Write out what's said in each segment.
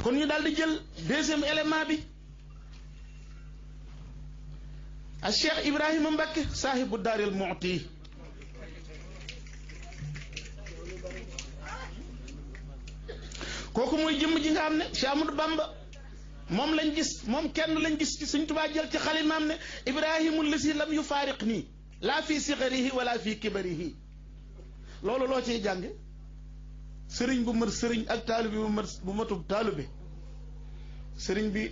kon ñu daal di jël deuxième élément bi a Cheikh Ibrahima Mbacké saahibu daaril mu'ti kooku mooy jëmm ji nga xam ne Cheikh Ahmadou Bamba moom lañ gis moom kenn lañ gis ci Sëñ Tuubaa jël ci xalimaam ne Ibrahimu lasi lam yufaariq nii laa fi sigarihi wala fi kibarihi loolu loo ciy jànge sëriñ bu mat sëriñ ak taalibe bu matub taalibe sëriñ bi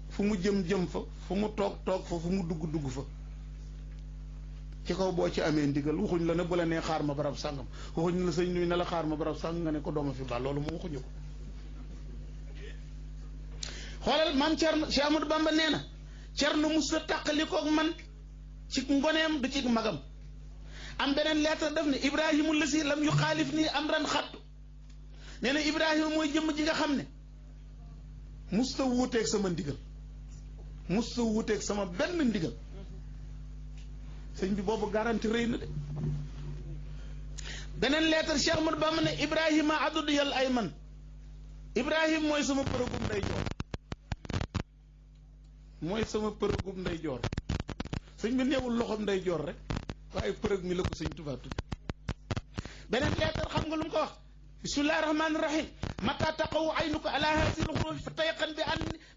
fu mu jëm fa fu mu toog fa fu mu dugg fa ci kaw boo ci amee ndigal waxuñ la ne bu la nee xaar ma barab sàngam waxuñ la sëñ nuy ne la xaar ma barab sàngam nga ne ko dooma fi baal loolu moom waxuñu ko xoolal maam Cerno Cheikh Ahmadou Bamba nee na Cerno musta tàqalikoog man ci ngoneem du ci magam am beneen lettre def ne Ibrahimu lasi lam yu xaalif nii am ran xattu nee na Ibrahima mooy jëmm ji nga xam ne musta wuuteeg sama ndigal musta wuuteeg sama benn ndigal sëñ bi boobu garanti rëy na de beneen lettre Cheikh Ahmadou Bamba ne Ibrahima adudiyal ayman Ibrahima mooy sama përëgum nday joor mooy sama përëgum nday joor sëñ bi neewul loxom nday joor rek waaye përëg mi la ko sëñ Tuubaa tudd beneen lettre xam nga lu mu ko wax bismillahi rahmani rahim mata taqawu aynuka ala hasi lxuruj fa tayaqan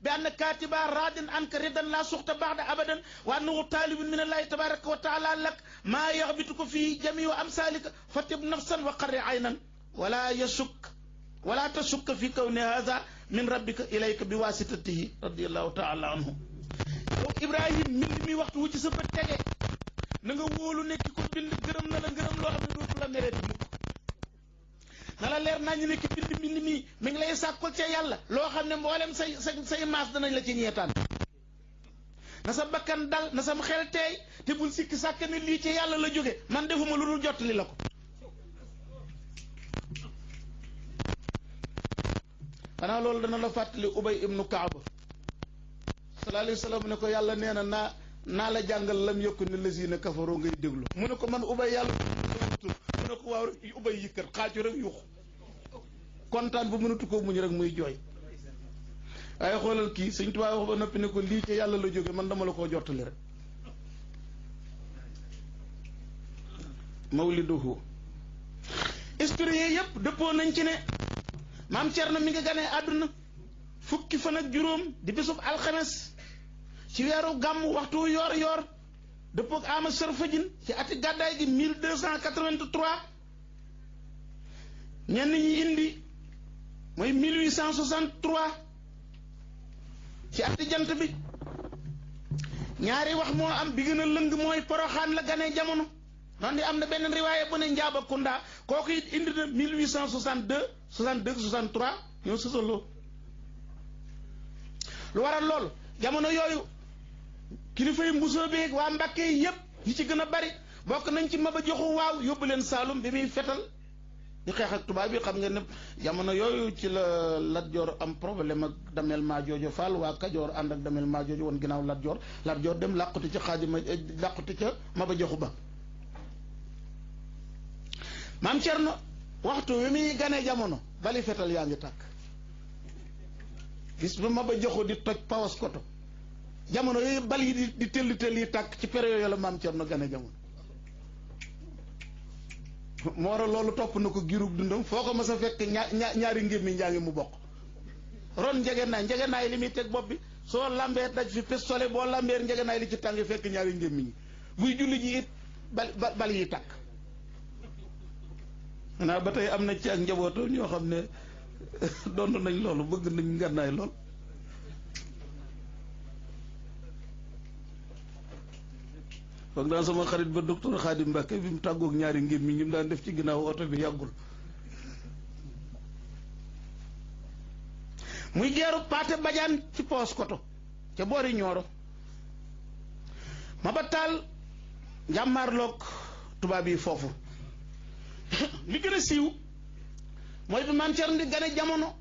bi anna katiba radin anka ridan la suxta baxda abadan wa annahu talibun min allahi tabaraka wa taala lak maa yaxbituka fi jami wa amsalika fatib nafsan wa qarri aynan wala tasukka fi kawni hada min rabbika ilayka bi wasitatihi radiallahu taala anhu yow Ibrahim mbind mi waxtu wu ci sa bët tege na nga wóolu ne ki ko bind gërëm na la ngërëm loo xam ne dootu la mereeti mukk na la leer nañu ne ki bind mbind mi mi ngi lay sàkkul ca yàlla loo xam ne mboolem say maas danañ la ci ñeetaan na sa bakkan dal na sam xel teey te bul sikki sàkk ne lii ci yàlla la jóge man defuma lu dul jottali la ko xanaa loolu dana la fàttali Ubay ibnu Kaaba sallallahu alayhi wa sallam ne ko yàlla nee na naa la jàngal lam yokku ne lazina kafaroo ngay déglu mu ne ko man Ubay yàlla mu ne ko waaw Ubay yëkkat xaaju rek yuux kontaan bu mënatu ko muñ rek muy jooy waaye xoolal kii Sëñ Tuubaa wax ba noppi ne ko lii ci yàlla la jóge man dama la koo jottali rek mawliduhu historien yëpp dëppoo nañ ci ne maam Cerno mi ngi ganee àdduna fukki fan ak juróom di bésub alxames ci weeru gàmm waxtu yoor dëppoog ama sarfajin ci ati gàddaay gi 1283 ñenn ñi indi mooy 1863 ci ati jant bi ñaari wax moo am bi gën a lëng mooy Poroxaan la ganee jamono noonu di am na benn riwaaya bu ne Njaabakunda kooku it indi na 1862 63 ñoo sosaloo lu waral loolu jamono yooyu kilifa yi mbusoo beeg waa Mbàkke yi yëpp yi ci gën a bari bokk nañ ci Maba Jaxu Waaw yóbbu leen Saalum bi muy fetal di xeex ak tubaab bi xam nga ne jamono yooyu ci la Lat Joor am problème ak Damel Maajoojo Fall waa Kajoor ànd ak Damel Maajoojo woon ginnaaw Lat Joor dem làquti ca làquti ca Maba Jaxu Ba maam Cerno waxtu wi muy ganee jamono bali fetal yaa ngi tàkk gis ba Maba Jaxu di toj Paos Koto jamono yooyu bal yi di tëll yi tàkk ci période yooyu la maam Cerno ganee jamono moo waral loolu topp na ko giirug dundam foo ko mas a fekk ñaari ngir mi njaa ngi mu bokk ron njegenaay li muy teg bopp bi soo lambee daj fi pistolet boo lambee njegenaay li ci tàng fekk ñaari ngir mi ñi buy julli ji it bal yi tàkk xanaa ba tey am na ci ak njabooto ñoo xam ne doon nañ loolu bëgg nañ ngànnaay lool foog daan sama xarit ba docteur Xaadim Mbàkke bi mu tàggoog ñaari ngir mi ñu daan def ci ginnaaw oto bi yàggul muy geeru Paate Badiane ci Paos Koto ca boori Ñooro Maba Taal njàmmaarloog tubaab yi foofu li gën a siiw mooy bi maam Cerno di gane jamono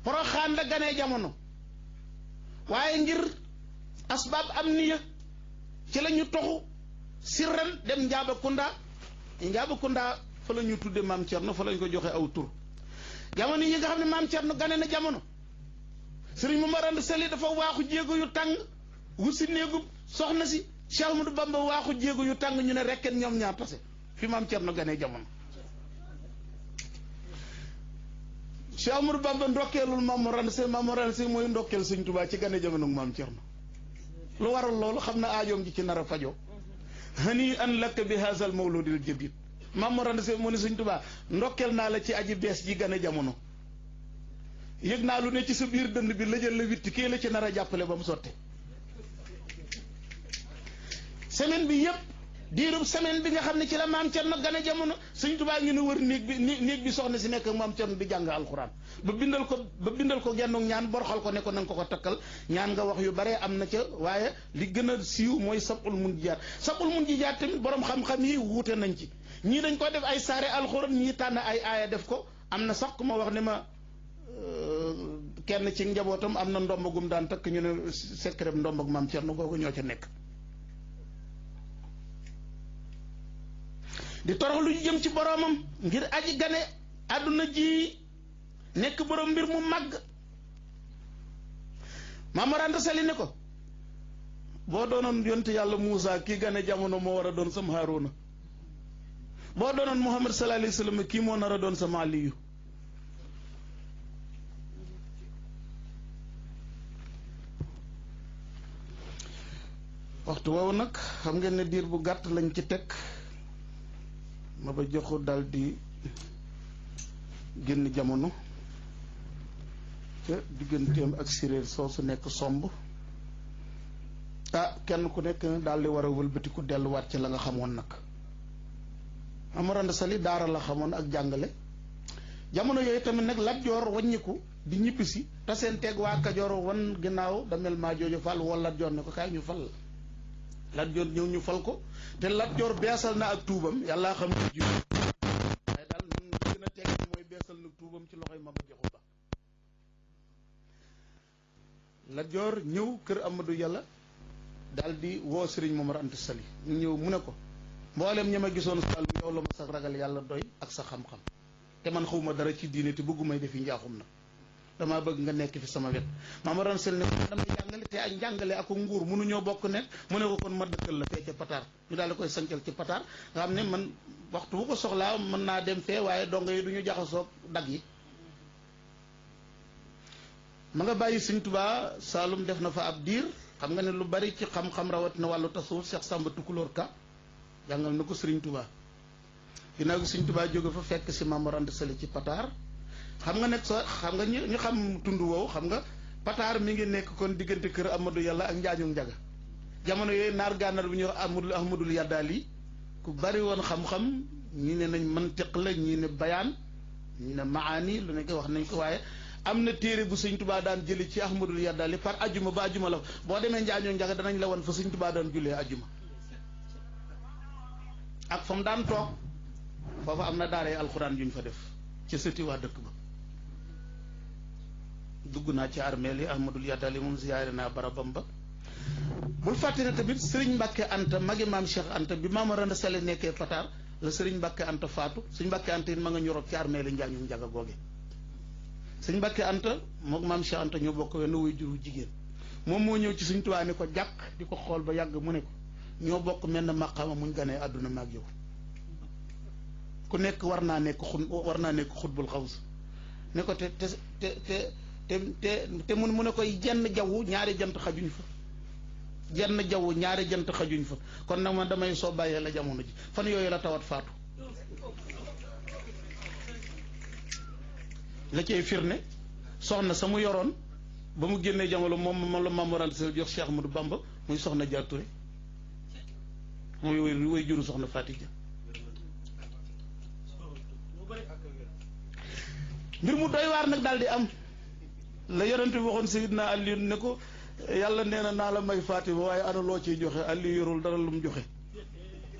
Poroxaan la ganee jamono waaye ngir asbaab am niya ci la ñu toxu sirran dem Njaabakunda fa la ñu tudde maam Cerno fa la ñu ko joxe aw tur jamono yi nga xam ne maam Cerno gane na jamono sëriñ Momar Anta Sali dafa waaxu jéego yu tàng wut si néegub soxna si Cheikh Ahmadou Bamba waaxu jéego yu tàng ñu ne rekkeen ñoom ñaar tase fi maam Cerno gane jamono Cheikh Ahmadou Bamba ndokkeelul Maam Mor Anta Sali mooy ndokkeel sëñ Tuubaa ci gane jamono maam Cerno lu waral loolu xam na aajoom ji ci nar a fajoo hani an lakk bi haazal mawludil jadid Maam Mor Anta Sali moo ne sëñ Tuubaa ndokkeel naa la ci aji bees ji gane jamono yëg naa lu ne ci sa biir dënd bi la jël la witti kii la ci nar a jàppale ba mu sotte semaine bi yëpp diirub semaine bi nga xam ne ci la maam Cerno gane jamono sëñ Tuubaa ngi ne wër néeg bi soxna si nekk ak maam Cerno di jàng alxuraan ba bindal ko genn ñaan borxal ko ne ko na nga ko takkal ñaan nga wax yu bare am na ca waaye li gën a siiw mooy sabul munjiyaat tamit borom xam-xam yi wuute nañ ci ñii dañ ko def ay saare alxuraan ñii tànn ay aaya def ko am na sax ku ma wax ne ma kenn ci njabootam am na ndombagum daan takk ñu ne secret ndombag maam Cerno googu ñoo ca nekk di torox lu jëm ci boroomam ngir aji gane àdduna ji nekk borom mbir mu màgg Maam Mor Anta Sali ne ko boo doonoon yonte yàlla Muusa kii gane jamono moo war a doon sama Haaruna boo doonoon Muhammad sallallahu alayhi wa sallam kii moo nar a doon sama Aliyu waxtu woowu nag xam ngeen ne diir bu gàtt lañ ci teg ma ba joxu dal di génn jamono ca digganteem ak séréer soosu nekk somb kenn ku nekk daal di war a wëlbatiku delluwaat ci la nga xamoon nag Maam Mor Anta Sali daara la xamoon ak jàngale jamono yooyu tamit nag Lat Joor wàññiku di ñibbisi te seen teg waa Kajoor wan ginnaaw damel maa jooju fal wala Lat Joor ne ko kaay ñu fal la Lat Joor ñëw ñu fal ko te Lat Joor beesal na ak tuubam yàlla xam ne jiw waaye daal nun gën a teg mooy beesal na tuubam ci loxoy Maba Jaxu Ba Lat Joor ñëw kër Amadou Yàlla daal di woo Sëriñ Momar Anta Sali ñu ñëw mu ne ko mboolem ñi ma gisoon Saalum yow la ma sax ragal yàlla doy ak sa xam-xam te man xawma dara ci diine te bëggumay defi njaaxum na damaa bëgg nga nekk fi sama wet Maam Mor Anta Sali ne ko damay jàngale te ak njàngale ak nguur mënuñoo bokk nekk mu ne ko kon ma dëkkal la fee ca Pataar ñu daal di koy sancal ci Pataar nga xam ne man waxtu bu ko soxlaa mën naa dem fee waaye dongo yi du ñu jaxasoog dag yi ma nga bàyyi Sëñ Tuubaa Saalum def na fa ab diir xam nga ne lu bari ci xam-xam rawatina wàllu tasawuf Cheikh Samba Tukulóor Ka jàngal na ko Sëriñ Tuubaa ginnaaw gi Sëñ Tuubaa jóge fa fekk si Maam Mor Anta Sali ci Pataar xam nga nekk sa xam nga ñu xam tund woowu xam nga Pataar mi ngi nekk kon diggante kër Amadou Yàlla ak Njaañu Njaga jamono yooyu naar gànnaar bi ñuy wax Ahmadul Yaddaali ku bari woon xam-xam ñii ne nañ mantiq la ñii ne bayaan ñii ne maani lu nekk wax nañ ko waaye am na téere bu Sëñ Tuubaa daan jëli ci Ahmadul Yaddaali par ajuma ba ajuma la boo demee Njaañu Njaga danañ la wan fa Sëñ Tuubaa daan jullee ajuma ak fa mu daan toog foofu am na daaree alxuraan juñ fa def ci sëti waa dëkk ba dugg naa ci armeel yi Ahmadul Yaddaali moom ziyaare naa barabam ba bul fàtte ne tamit Sëriñ Mbàkke Anta magi maam Cheikh Anta bi Maam Mor Anta Sali nekkee Pataar la Sëriñ Mbàkke Anta faatu Sëriñ Mbàkke Anta it ma nga ñoroog ci armeel yi Njaañu Njaga googe Sëriñ Mbàkke Anta mook maam Cheikh Anta ñoo bokk wenn way juru jigéen moom moo ñëw ci Sëriñ Tuubaa ne ko jàkk di ko xool ba yàgg mu ne ko ñoo bokk mel na maqaama muñ ganee àdduna maag yow ku nekk war naa nekk xutbul xaws ne ko te mu ne koy jenn jaww ñaari jant xajuñ fa jenn jaww ñaari jant xajuñ fa kon nag man damay soo bàyyee la jamono ji fan yooyu la tawat faatu la cay firne soxna sa mu yoroon ba mu génnee jamono moom la Maam Mor Anta Sali jox Cheikh Ahmadou Bamba muy soxna Jaar Ture mooy way juru soxna Fatija mbir mu doy waar nag daal di am la yonent bi waxoon Seydina Aliyu ne ko yàlla nee na naa la may Fatima waaye ana loo ciy joxe Aliyu yorul dara lu mu joxe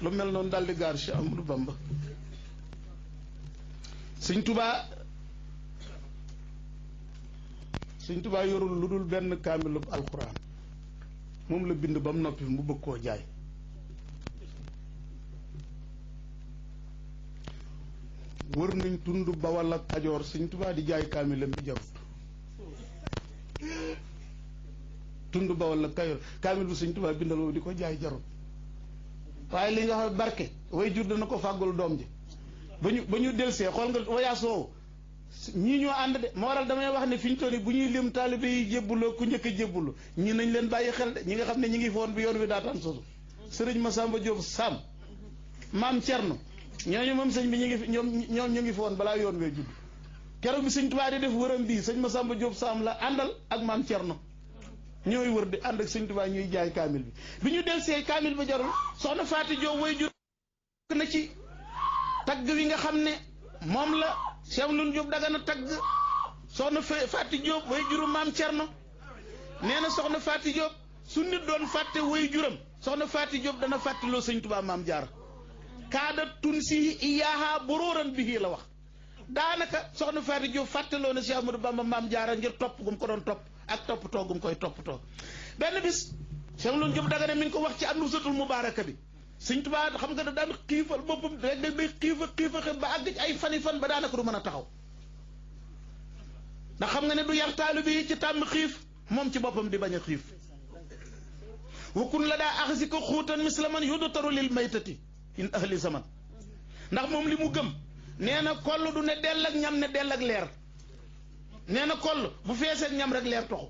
lu mel noonu daal di gaar Cheikh Ahmadou Bamba Sëñ Tuubaa yorul lu dul benn kaamilub alxuraan moom la bind ba mu noppi mu bëgg koo jaay wër nañ tund Bawal ak Kajoor Sëñ Tuubaa di jaay kaamilam bi jarut tund Bawal ak Kajoor kaamil bu Sëñ Tuubaa bindal woo di ko jaay jarut waaye li nga xam barke way jur dana ko fàggul doom ji ba ñu delsee xool nga wayaas woowu ñii ñoo ànd de moo waral damay wax ne fi ñu toll bu ñuy lim taalibe yi jébbuloo ku njëkk a jébbulu ñii nañ leen bàyyi xel de ñi nga xam ne ñi ngi foon bi yoon wi daataan sosu sëriñ Masamba Diop Sam maam Cerno ñooñu moom sëñ bi ñu ngi ñoom ñu ngi foon balaa yoon wee judd keroog bi Sëñ Tuubaa di def wëram bii sëñ Masamba Diop Sam la àndal ak maam Cerno ñooy wër di ànd ak Sëñ Tuubaa ñuy jaay kaamil bi ñu delsee kaamil ba jarul soxna Faati Diop way jur na ci tagg wi nga xam ne moom la Cheikh Lune Diop Dagana tagg soxna Faati Diop way juru maam Cerno nee na soxna Faati Diop su nit doon fàtte way juram soxna Faati Diop dana fàttaloo Sëñ Tuubaa maam Jaara kaada tun si iyaaha buróoran bi la wax daanaka soxna Faati Diop fàttaloo na Cheikh Ahmadou Bamba maam Jaara ngir topp gum ko doon topp ak toppatoo gum koy toppatoo benn bis Cheikh Lune Diop Dagana mi ngi ko wax ci An-Nuzhatul Mubaaraka bi Sëñ Tuubaa xam nga da daan xiifal boppam rek day xiifa ba àgg ci ay fan ba daanaka du mën a taxaw ndax xam nga ne du yar taalibe yi ci tàmm xiif moom ci boppam di bañ a xiif wakun la daa axsi ko xuutan mislaman yudtaru lil maytati in ahli zaman ndax moom li mu gëm nee na koll du ne dell ak ñam ne dell ak leer nee na koll bu feeseeg ñam rek leer toxu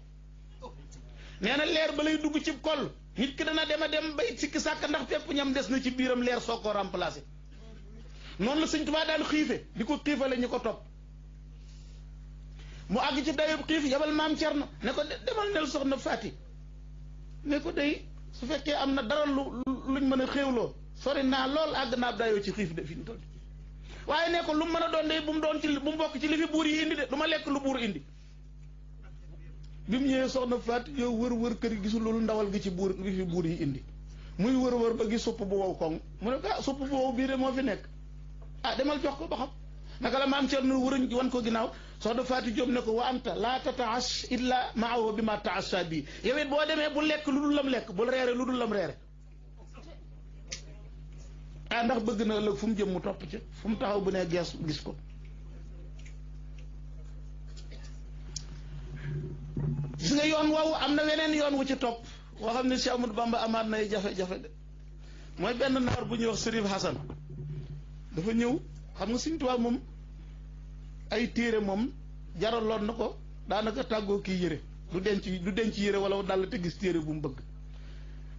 nee na leer ba lay dugg ci koll nit ki dana dem a dem bay sikki sàkk ndax pepp ñam des na ci biiram leer soo ko remplacé noonu la Sëñ Tuubaa daan xiife di ko xiifale ñu ko topp mu àgg ci dayob xiif yabal maam Cerno ne ko demal nel soxna Faati ne ko day su fekkee am na dara luñ mën a xéewloo sori naa lool àgg naa dayoo ci xiif de fi ñu toll waaye ne ko lu mu mën a doon day bu mu doon ci bu mu bokk ci li fi buur yi indi de du ma lekk lu buur indi bi mu ñëwee soxna Faati yow wër kër yi gisul loolu ndawal gi ci buur gi fi buur yi indi muy wër ba gis supp bu wow koŋ mu ne ko supp bu wow bii de moo fi nekk demal jox ko ba xam naka la maam Cerno wërëñ wan ko ginnaaw soxna Faati Jóob ne ko wa anta laa tataash illa maahu bi ma taasha bii yow it boo demee bu lekk lu dul lam lekk bul reere lu dul lam reere ndax bëgg na ëllëg fu mu jëm mu topp ca fu mu taxaw bu ne gees gis ko gis nga yoon woowu am na weneen yoon wu ci topp woo xam ne Cheikh Ahmadou Bamba amaat nay jafe-jafe de mooy benn naar bu ñuy wax Sërif Hasan dafa ñëw xam nga Sëñ Tuubaa moom ay téere moom jaraloon na ko daanaka tàggoo kii yére du denc yére wala dal te gis téere bu mu bëgg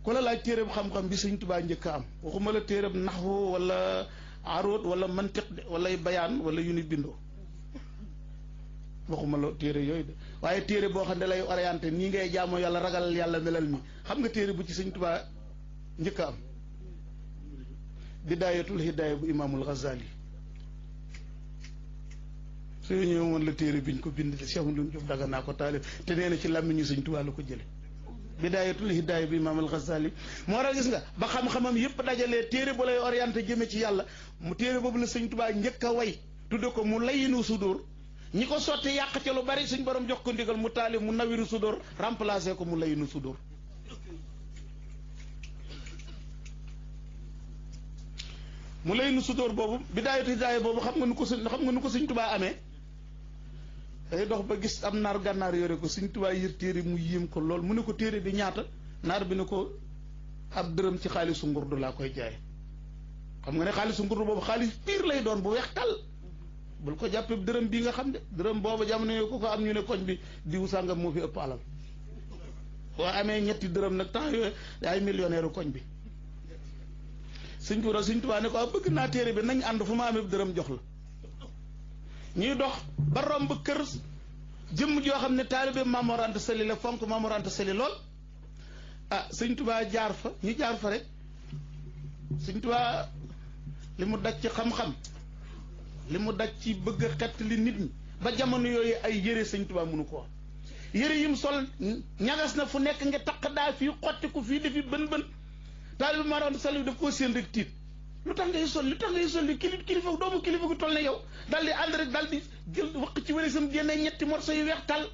ku la laaj téere bu xam-xam bi Sëñ Tuubaa njëkk a am waxuma la téere bu naxwu wala aroot wala mantiq de wala bayaan wala yu ni bindoo waxuma la téere yooyu de waaye téere boo xam ne lay orienté nii ngay jaamoo yàlla ragal yàlla melal mi xam nga téere bu ci Sëñ Tuubaa njëkk a am bidaayatul hidaaya bu imaamul Ghazali su ñëwee woon la téere biñ ko bind te Cheikh Lune Diop Dagana ko taalif te nee na ci làmmiñu Sëñ Tuubaa la ko jële bidaayatul hidaaya bu imaamul Ghazali moo tax gis nga ba xam-xamam yépp dajalee téere bu lay orienté jëme ci yàlla mu téere boobu la Sëñ Tuubaa njëkk a way tudde ko mu layinu sudóor ñi ko sotti yàq ca lu bari suñ borom jox ko ndigal mu taalif mu nawiru sudóor remplacé ko mu layinu sudóor mu layinu sudóor boobu bidaayatu hidaaya boobu xam nga nu ko Sëñ Tuubaa amee day dox ba gis am naar gànnaar yore ko Sëñ Tuubaa yër téere mu yéem ko lool mu ne ko téere bi ñaata naar bi ne ko ab dërëm ci xaalisu ngurdu laa koy jaay xam nga ne xaalisu ngurdu boobu xaalis piir lay doon bu weex tal bul ko jàppee dërëm bii nga xam de dërëm boobu jamono yooyu ko am ñu ne koñ bi diw sàngam moo fi ëpp alal boo amee ñetti dërëm nag temps yooyu ay millionnaire koñ bi Sëñ Tuubaa ne ko bëgg naa téere bi nañ ànd fu ma amee dërëm jox la ñuy dox ba romb kër jëmm joo xam ne taalibe Maam Mor Anta Sali la fonk Maam Mor Anta Sali lool Sëñ Tuubaa jaar fa ñu jaar fa rek Sëñ Tuubaa li mu daj ci xam-xam li mu daj ci bëgg a xett li nit ñi ba jamono yooyu ay yére Sëñ Tuubaa mënu ko yére yim sol ñagas na fu nekk nga taq daa fii xottiku fii defi bën taalibe Maam Mor Anta Sali daf koo séen rek tiit lu tax ngay sol li kilifa doomu kilifa gu toll ne yow daal di ànd rek daal di jël waq ci wërisam génne ñetti morso yu weex tal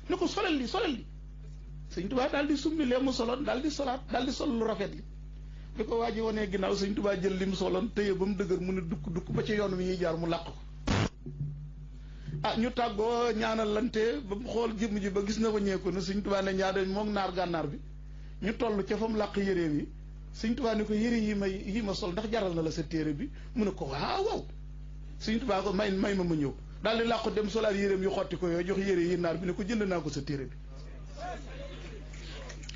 ne ko solal li Sëñ Tuubaa daal di summi lee mu soloon daal di solaat daal di sol lu rafet li bi ko waa ji wanee ginnaaw Sëñ Tuubaa jël li mu soloon téye ba mu dëgër mu ne dukk ba ci yoon wi ñuy jaar mu làq ko ñu tàggoo ñaanal lante ba mu xool jëmm ji ba gis na ko ñeeku na Sëñ Tuubaa ne ñaar moom naar gànnaar bi ñu toll ca fa mu làq yéreem yi Sëñ Tuubaa ni ko yére yi ma sol ndax jaral na la sa téere bi mu ne ko waaw Sëñ Tuubaa ko may ma ñëw daal di làqu dem solaat yéreem yu xotti ko yooyu jox yére yi naar bi ne ko jënd naa ko sa téere bi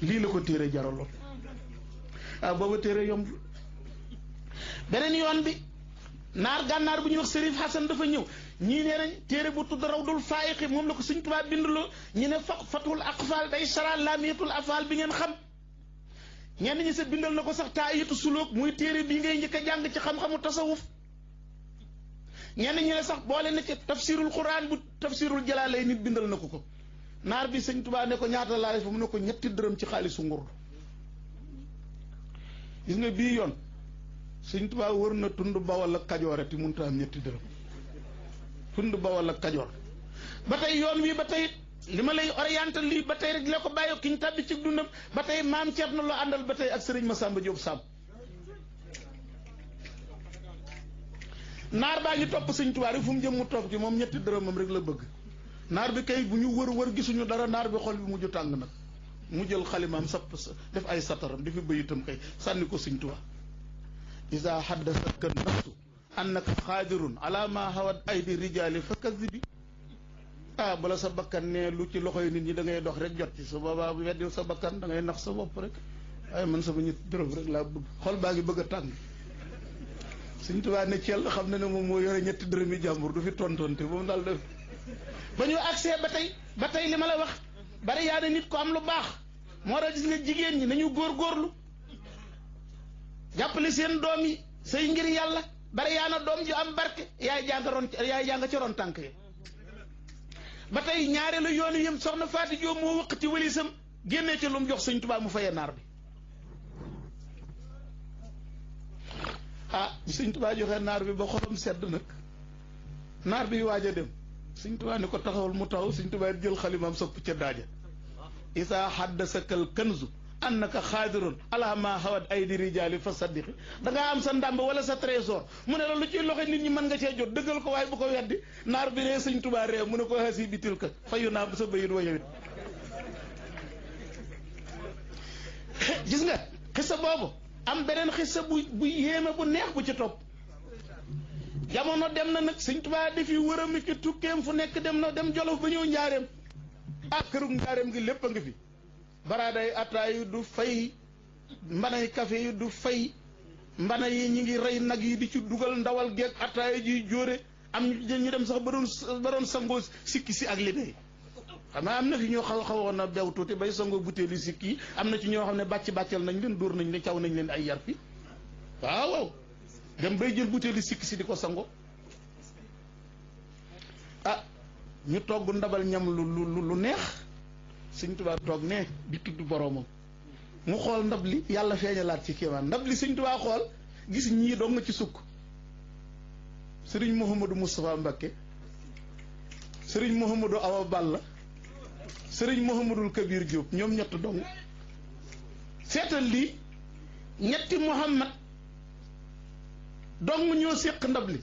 lii la ko téere jaraloon booba téere yomb beneen yoon bi naar gànnaar bu ñuy wax Sërif Hasan dafa ñëw ñii nee nañ téere bu tudd Rawdul Faayiqi moom la ko Sëñ Tuubaa binduloo ñi ne Fathul Aqfal day sara Laamiyatul Afal bi ngeen xam ñenn ñi sa bindal na ko sax Taayatu Suluk muy téere bii ngay njëkk a jàng ci xam-xamu tasawuf ñenn ñi ne sax boole na ci tafsirul Quraan bu tafsirul Jalaalay nit bindal na ko naar bi Sëñ Tuubaa ne ko ñaata laa def mu ne ko 2 dërëm ci xaalisu ngurdu gis nga bii yoon Sëñ Tuubaa wër na tund Bawol ak Kajoor te mënut a am 2 dërëm tund Bawol ak Kajoor ba tey yoon wi ba tey li ma lay orienté lii ba tey rek la ko bàyyi ki ñu tàbbi ci dundam ba tey maam Cerno la àndal ba tey ak Sëriñ Masamba Jóob Samb naar baa ngi topp Sëñ Tuubaa rek fu mu jëm mu topp ci moom 2 dërëmam rek la bëgg naar bi kay bu ñu wër gisuñu dara naar bi xol bi mujj tàng nag mu jël xalimaam sapp def ay sataram di fi bëyitam kay sànni ko Sëñ Tuubaa isa haddasaka nafsu annaka xaadirun ala ma hawat aydi rijaali fa kazibi bala sa bakkan ne lu ci loxoy nit ñi da ngay dox rek jot ci su boobaa bu weddil sa bakkan da ngay nax sa bopp rek waaye man sama 2 dërëm rek laa bëgg xol baa ngi bëgg a tàng Sëñ Tuubaa ne Thiel xam na ne moom moo yore 2 dërëmi jàmbur du fi tontonte moom daal def ba ñu accès ba tey li ma la wax bari yaa ne nit ko am lu baax moo tax gis nga jigéen ñi nañu góorgóorlu jàppale seen doom yi say ngir yàlla bari yaa na doom ju am barke yaay jàng ca ron tànk yi ba tey ñaareelu yoonu yëm soxna Faati Jóob moo wëq ci wëlisam génnee ci lu mu jox Sëñ Tuubaa mu faye naar bi bi Sëñ Tuubaa joxee naar bi ba xolam sedd nag naar bi waaj a dem Sëñ Tuubaa ni ko taxawal mu taxaw Sëñ Tuubaa jël xalimaam sopp ca daaja isa haddasakal kanzu annaka xaadirun ala ma hawat aydi rijaali fa saddiqi dangaa am sa ndàmb wala sa trésor mu ne la lu ciy loxo nit ñi mën nga cee jot dëggal ko waaye bu ko weddi naar bi ree Sëñ Tuubaa ree mu ne ko hasi bitil ka fayu naa bu sa bayit wa yowit gis nga xissa boobu am beneen xissa bu yéeme bu neex bu ci topp jamono dem na nag Sëñ Tuubaa defi wërami ci tukkeem fu nekk dem Jolof ba ñëw njaareem kërug njaareem gi lépp a ngi fi baraaday ataayu du fay mbanay café yi du fay mbana yi ñi ngi rey nag yi di ci dugal ndawal geeg ataaya ji jóore am ñu dem sax ba doon sangoo sikki si ak liggéey xam naa am na fi ñoo xawoon na bew tuuti bay sangoo butéeli sikki yi am na ci ñoo xam ne bàccal nañ leen dóor nañ leen caw nañ leen ay yar fi waaw dem bay jël butéeli sikki si di ko sango ñu togg ndabal ñam lu neex Sëñ Tuubaa toog ne di tudd boroomam mu xool ndab li yàlla feeñalaat ci kéemaan ndab li Sëñ Tuubaa xool gis ñii dong nga ci sukk sëriñ Mouhamadou Moustapha Mbakke sëriñ Mouhamadou Awa Balla sëriñ Mouhamadul Kabir Diop ñoom ñett dong seetal lii ñetti Muhammad dong ñoo séq ndab li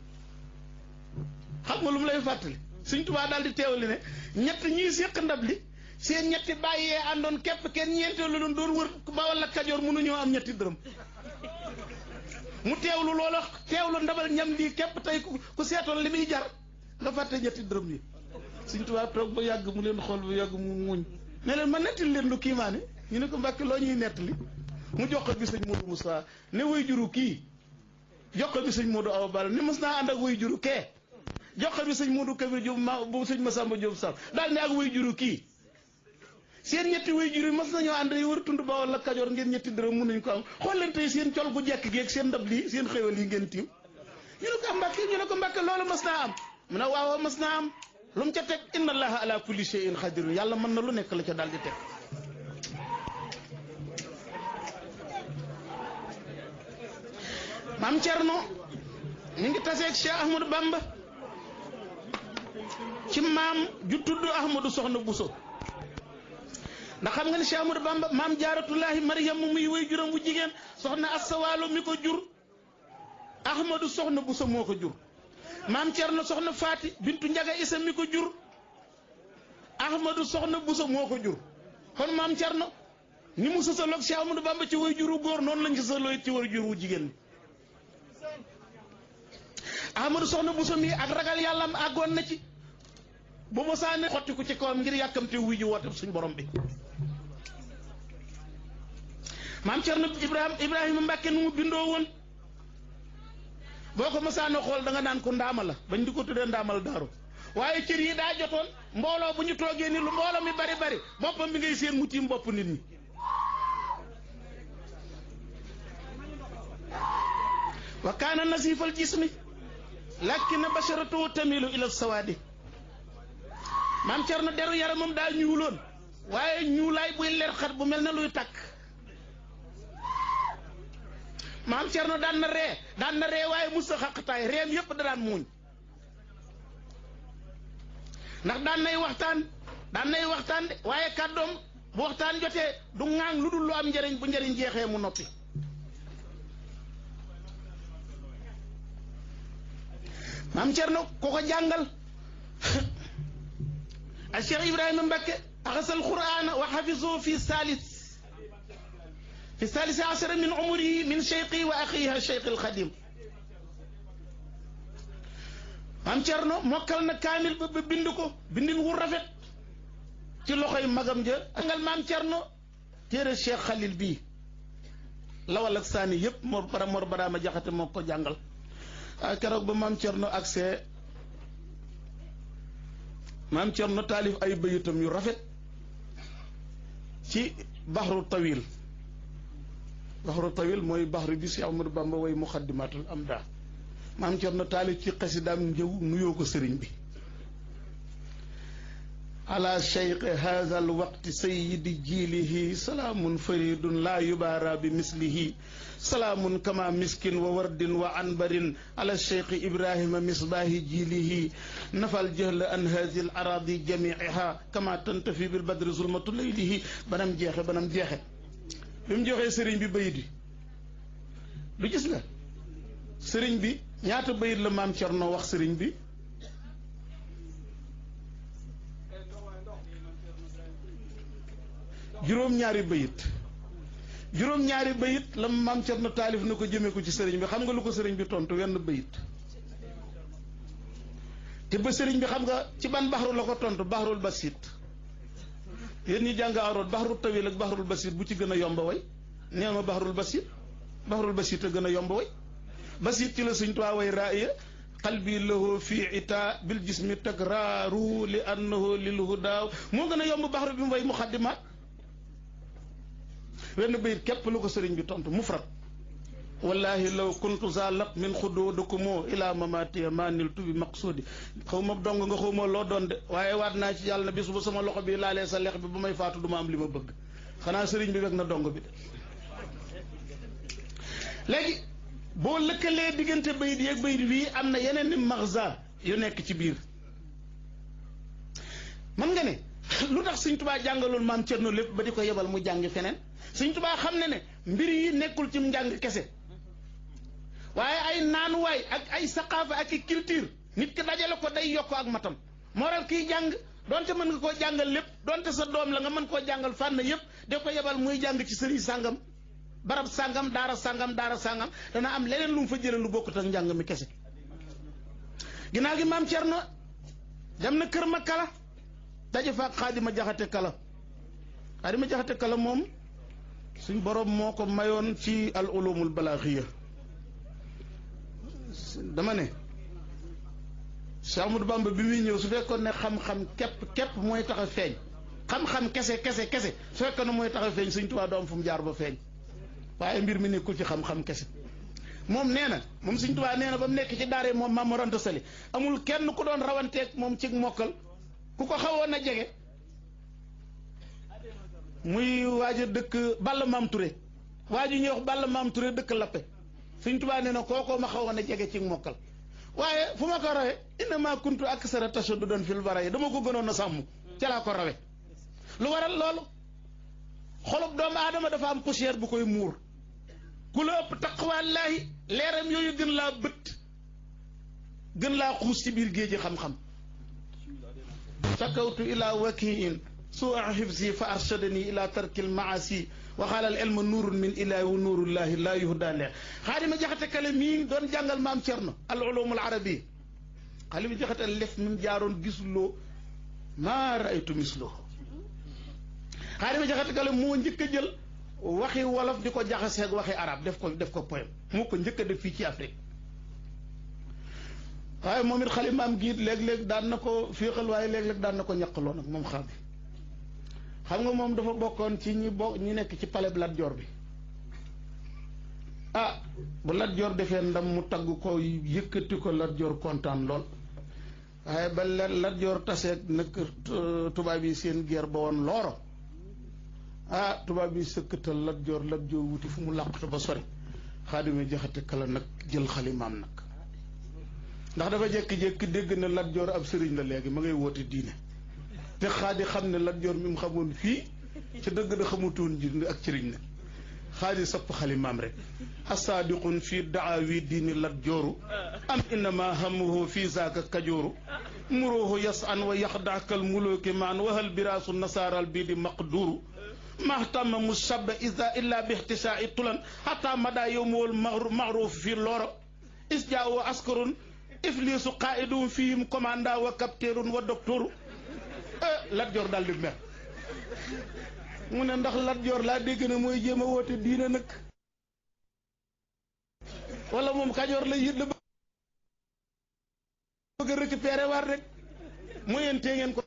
xam nga lu mu lay fàttali Sëñ Tuubaa daal di teewali ne ñett ñiy séq ndab li seen ñetti bàyyee àndoon képp kenn ñeenteelu doon doon wër Bawol ak Kajoor mënuñoo am 2 dërëm mu teewlu loola teewlu ndabal ñam lii képp tey ku seetoon li muy jar nga fàtte 2 dërëm yi Sëñ Tuubaa toog ba yàgg mu leen xool ba yàgg mu muñ ne leen ma nettali leen lu kiimaane ñu ne ko Mbàkke loo ñuy nettali mu jox ko bi Sëñ Modou Moussa ne way juru kii jox ko bi Sëñ Modou Awa Balla ne mos naa ànd ak way juru kee jox ko bi Sëñ Modou Kabir Diop bu Sëñ Masamba Diop Sam daal ne ak way juru kii seen ñetti way jur yi mas nañoo ànd yi war a tund Bawol la Kajoor ngeen 2 dërëm mun nañu ko am xool leen tey seen col gu jekk geeg seen ndab lii seen xéwal yi ngeen tiim ñu ne ko Mbàkke loolu mas naa am mu ne waaw mas naa am lu mu ca teg inna allaha ala kulli shay'in qadir yàlla mën na lu nekk la ca daal di teg maam Cerno mi ngi taseeg Cheikh Ahmadou Bamba ci maam ju tudd Ahmadou Soxna Bousso ndax xam nga ne Cheikh Ahmadou Bamba maam Jaaratullaahi Mariam muy way juram bu jigéen soxna Asta Waalo mi ko jur Ahmadou Soxna Bousso moo ko jur maam Cerno soxna Faati bintu Njaga Isa mi ko jur Ahmadu soxna Buso moo ko jur kon maam Cerno ni mu sësaloog Cheikh Ahmadou Bamba ci way juru góor noonu lañ sësaloo ci way juru jigéen bi Ahmadu soxna Buso mi ak ragal yàlla am àggoon na ci bu mosaane xottiku ci kawam ngir yàkkamte wuy ji woote suñ borom bi maam Cerno Ibrahima Mbàkke nu mu bindoo woon boo ko mosaane xool da nga naan ko ndaama la bañ di ko tuddee ndaamal daaru waaye cër yi daa jotoon mbooloo bu ñu toogee ni lu mbooloo mi bari bari boppam bi ngay seen mu tiim bopp nit ñi wa kaana nasifal jismi lakin basharatu tamilu ila sawaadi maam Cerno deru yaramam daa ñuuloon waaye ñuulaay buy leer xat bu mel ne luy takk maam Cerno daan na ree waaye musa xaqtaay reem yépp da daan muuñ ndax daan nay waxtaan de waaye kàddoom bu waxtaan jotee du ŋaang lu dul lu am njëriñ bu njëriñ jeexee mu noppi maam Cerno ko ko jàngal a Cheikh Ibrahima Mbakke axasal qur'ana wa xafiso fi salis ashara min umrihi min cheikhi wa axiha cheikh alxadim maam Cerno mokkal na kaamil ba bind ko bindin wu rafet ci loxoy magam ja angal maam Cerno téere Cheikh Khalil bii lawal ak saani yëpp mor baraama jaxate moo ko jàngal waaye keroog ba maam Cerno agsee maam Cerno taalif ay bayitam yu rafet ci baxru tawil mooy baxru bi si Ahmadu Bamba way muxaddimatul amda maam Cerno taalif ci xasidaam njëw nuyoo ko sëriñ bi ala cheikh haza al waqti sayidi jiilihi salaamun faridun laa yubaara bi mislihi salaamun kama miskin wa wardin wa anbarin ala cheikh ibrahima misbaahi jiilihi nafal jahla an hazi al aradi jamiiha kama tantafi bil badri zulmatu laylihi banam jeexe bi mu joxee sëriñ bi bayit bi du gis nga sëriñ bi ñaata bayit la maam Cerno wax sëriñ bi juróom-ñaari bayit la maam Cerno taalif na ko jëmee ko ci sëriñ bi xam nga lu ko sëriñ bi tontu wenn bayit te ba sëriñ bi xam nga ci ban baxaru la ko tontu baxarul basit yéen ñi jàng aroot baxarul tawil ak baxarul basit bu ci gën a yomba way nee ma baxarul basit a gën a yomba way basit ci la Sëriñ Tuubaa way raaya qalbi lahu fi ita bil jismi takraaru li annahu lil huda moo gën a yomb baxaru bi mu way muxaddimaat wenn bayit képp lu ko sëriñ bi tontu mufrad wallahi law kuntu zalaq min xuduudukumoo ila mamatiya ma niltu bi maqsudi xaw ma dong nga xaw ma loo doon de waaye waat naa ci yàlla na bis bu sama loxo bi laalee sa lex bi ba may faatu du ma am li ma bëgg xanaa sëriñ bi weg na dong bi de léegi boo lëkkalee diggante bayit yeeg bayit wii am na yeneen ni maxza yu nekk ci biir man nga ne lu tax Sëriñ Tuubaa jàngaloon maam Cerno lépp ba di ko yebal mu jàngi feneen Sëriñ Tuubaa xam ne mbir yi nekkul ci njàng kese waaye ay naanuwaay ak ay saqaafa ak i culture nit ki dajale ko day yokk ak matam moo waral kiy jàng donte mën nga koo jàngal lépp donte sa doom la nga mën koo jàngal fànn yépp da ko yebal muy jàng ci sëriñ sàngam barab sàngam daara sàngam dana am leneen lu mu fa jële lu bokkut ak njàng mi kese ginnaaw gi maam Cerno dem na kër ma kala daje fa ak Xaadima Jaxate Kala moom suñ borom moo ko mayoon ci al ulumul balaaxiya dama ne Cheikh Ahmadou Bamba bi muy ñëw su fekkoon ne xam-xam képp mooy tax a feeñ xam-xam kese su fekkoon ne mooy tax a feeñ Sëriñ Tuubaa doom fu mu jaar ba feeñ waaye mbir mi nekkul ci xam-xam kese moom Sëriñ Tuubaa nee na ba mu nekk ci daara moom Maam Mor Anta Sali amul kenn ku doon rawanteeg moom ci mokkal ku ko xawoon a jege muy waaja dëkk Balla Maam Touré waaju ñuy wax Balla Maam Touré dëkk Lappe Sëriñ Tuubaa nee na kookoo ma xawoon a jege ci mokkal waaye fu ma ko rawe innama kuntu aksara tashaddudan fil baraaya dama ko gënoon a sàmm ca laa ko rawe lu waral loolu xolub doomu aadama dafa am poussière bu koy muur ku la ëpp taqwallaahi leeram yooyu gën laa bët gën laa xuus ci biir géeji xam-xam sakawtu ila wakiin su'a hifzi fa arshadani ila tarkil maasi wa xaala al ilmu nuurun min ilahi wa nuurullahi laa yuhda le Xaadima Jaxate Kala mii doon jàngal maam Cerno al ulumul arabi Xaadima Jaxate lef mi mu jaaroon gisuloo maa raaytu misloo Xaadima Jaxate Kala moo njëkk a jël waxi wolof di ko jaxaseeg waxi arab def ko poème moo ko njëkk a def fii ci Afrique waaye moom it xalimaam giit léeg-léeg daan na ko féexal waaye léeg-léeg daan na ko ñaqaloo nag moom xam nga moom dafa bokkoon ci ñi nekk ci palais Lat Joor bi bu Lat Joor defee ndam mu tagg ko yëkkati ko Lat Joor kontaan lool waaye ba Lat Joor taseeg nag tubaab yi seen guerre ba woon looro tubaab yi sëkkatal Lat Joor wuti fu mu làqatu ba sori Xaadima Jaxate Kala nag jël xalimaam nag ndax dafa jékki-jékki dégg na Lat Joor ab sëriñ la léegi ma ngay woote diine te Xaadi xam ne Lat Joor mi mu xamoon fii ca dëgg da xamutoon ji ak sëriñ na Xaadi sapp xalimaam rek asaadiqun fii daawi diini Lat Jooru am innama hamuhu fii zaaka kajooru muruhu yas an wa yaxdaakal mulooki maan wahal biraasu nasaaral bii di maqduuru maxtama mu shabba isa illa bi ixtisaa i tulan xataa mada yow mu wal maxruuf fii looro is jaawo askarun ifliisu qaidum fihim commanda wa capteurun wa docteur Lat Joor daal di mer mu ne ndax Lat Joor laa dégg na mooy jéem a woote diine nag wala moom Kajoor la yit la bëgg a récupérer waat rek mu yéen tee ngeen ko